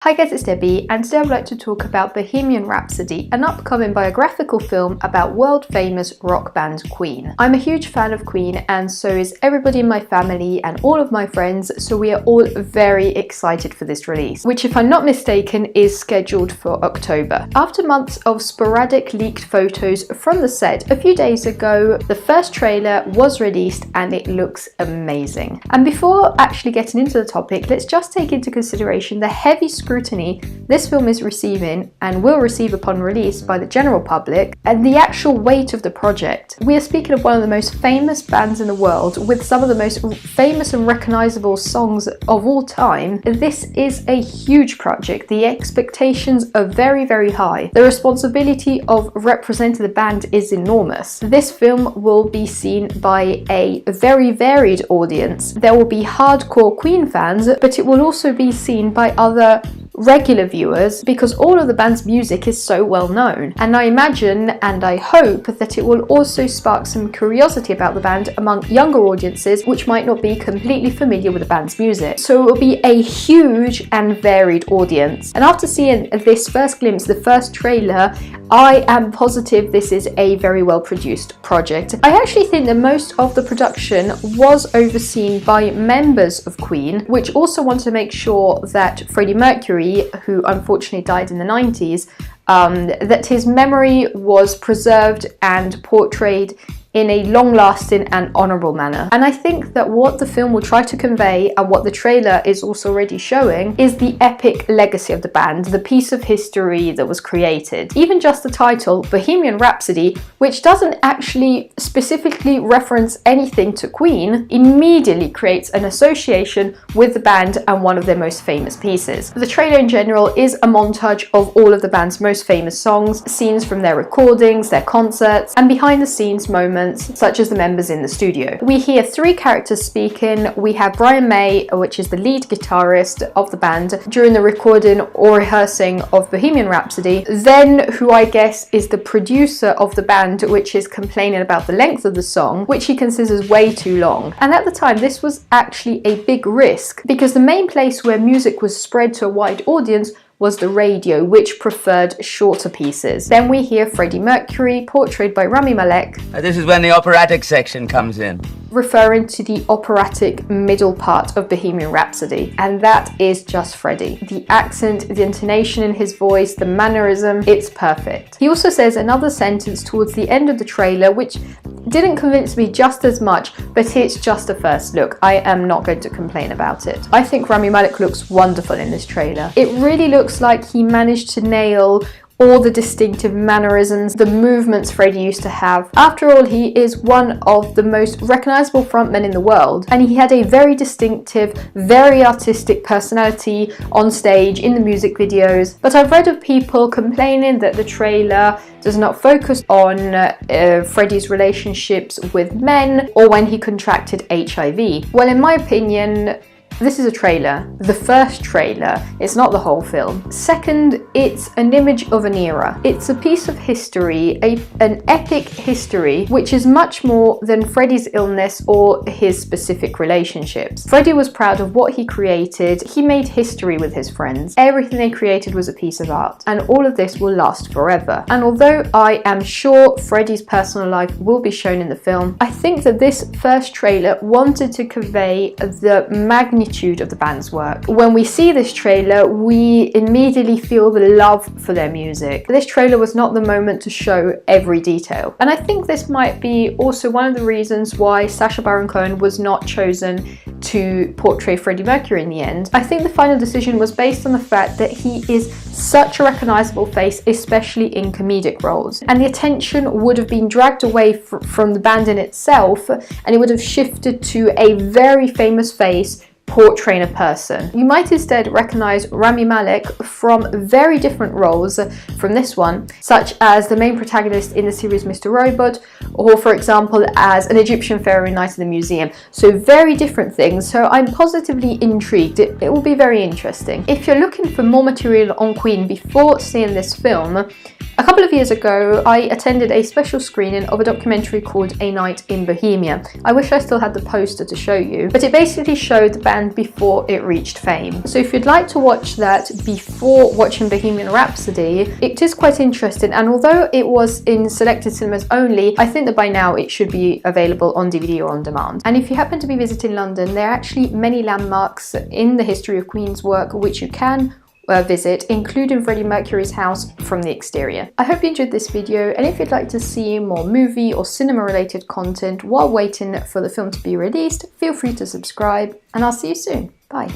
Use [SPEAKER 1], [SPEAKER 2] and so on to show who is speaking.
[SPEAKER 1] Hi guys, it's Debbie, and today I would like to talk about Bohemian Rhapsody, an upcoming biographical film about world-famous rock band Queen. I'm a huge fan of Queen, and so is everybody in my family and all of my friends, so we are all very excited for this release, which, if I'm not mistaken, is scheduled for October. After months of sporadic leaked photos from the set, a few days ago, the first trailer was released and it looks amazing. And before actually getting into the topic, let's just take into consideration the heavy scrutiny this film is receiving and will receive upon release by the general public, and the actual weight of the project. We are speaking of one of the most famous bands in the world with some of the most famous and recognizable songs of all time. This is a huge project. The expectations are very, very high. The responsibility of representing the band is enormous. This film will be seen by a very varied audience. There will be hardcore Queen fans, but it will also be seen by other regular viewers because all of the band's music is so well known, and I imagine and I hope that it will also spark some curiosity about the band among younger audiences which might not be completely familiar with the band's music. So it will be a huge and varied audience, and after seeing this first glimpse, the first trailer, I am positive this is a very well produced project. I actually think that most of the production was overseen by members of Queen, which also want to make sure that Freddie Mercury, who unfortunately died in the 90s, that his memory was preserved and portrayed in a long-lasting and honourable manner. And I think that what the film will try to convey, and what the trailer is also already showing, is the epic legacy of the band, the piece of history that was created. Even just the title, Bohemian Rhapsody, which doesn't actually specifically reference anything to Queen, immediately creates an association with the band and one of their most famous pieces. The trailer in general is a montage of all of the band's most famous songs, scenes from their recordings, their concerts, and behind-the-scenes moments such as the members in the studio. We hear three characters speaking. We have Brian May, which is the lead guitarist of the band, during the recording or rehearsing of Bohemian Rhapsody, then who I guess is the producer of the band, which is complaining about the length of the song, which he considers way too long. And at the time this was actually a big risk, because the main place where music was spread to a wide audience was the radio, which preferred shorter pieces. Then we hear Freddie Mercury, portrayed by Rami Malek.
[SPEAKER 2] This is when the operatic section comes in,
[SPEAKER 1] referring to the operatic middle part of Bohemian Rhapsody, and that is just Freddie. The accent, the intonation in his voice, the mannerism, it's perfect. He also says another sentence towards the end of the trailer which didn't convince me just as much, but it's just a first look. I am not going to complain about it. I think Rami Malek looks wonderful in this trailer. It really looks like he managed to nail all the distinctive mannerisms, the movements Freddie used to have. After all, he is one of the most recognizable frontmen in the world, and he had a very distinctive, very artistic personality on stage, in the music videos. But I've read of people complaining that the trailer does not focus on Freddie's relationships with men or when he contracted HIV. Well, in my opinion, this is a trailer, the first trailer. It's not the whole film. Second, it's an image of an era. It's a piece of history, an epic history, which is much more than Freddie's illness or his specific relationships. Freddie was proud of what he created. He made history with his friends. Everything they created was a piece of art, and all of this will last forever. And although I am sure Freddie's personal life will be shown in the film, I think that this first trailer wanted to convey the magnitude of the band's work. When we see this trailer, we immediately feel the love for their music. This trailer was not the moment to show every detail, and I think this might be also one of the reasons why Sacha Baron Cohen was not chosen to portray Freddie Mercury in the end. I think the final decision was based on the fact that he is such a recognizable face, especially in comedic roles, and the attention would have been dragged away from the band in itself, and it would have shifted to a very famous face portraying a person. You might instead recognize Rami Malek from very different roles from this one, such as the main protagonist in the series Mr. Robot, or for example as an Egyptian pharaoh in Night in the Museum. So very different things, so I'm positively intrigued. It will be very interesting. If you're looking for more material on Queen before seeing this film, A couple of years ago, I attended a special screening of a documentary called A Night in Bohemia. I wish I still had the poster to show you, but it basically showed the band before it reached fame. So if you'd like to watch that before watching Bohemian Rhapsody, it is quite interesting, and although it was in selected cinemas only, I think that by now it should be available on DVD or on demand. And if you happen to be visiting London, there are actually many landmarks in the history of Queen's work which you can visit, including Freddie Mercury's house from the exterior. I hope you enjoyed this video, and if you'd like to see more movie or cinema related content while waiting for the film to be released, feel free to subscribe, and I'll see you soon. Bye.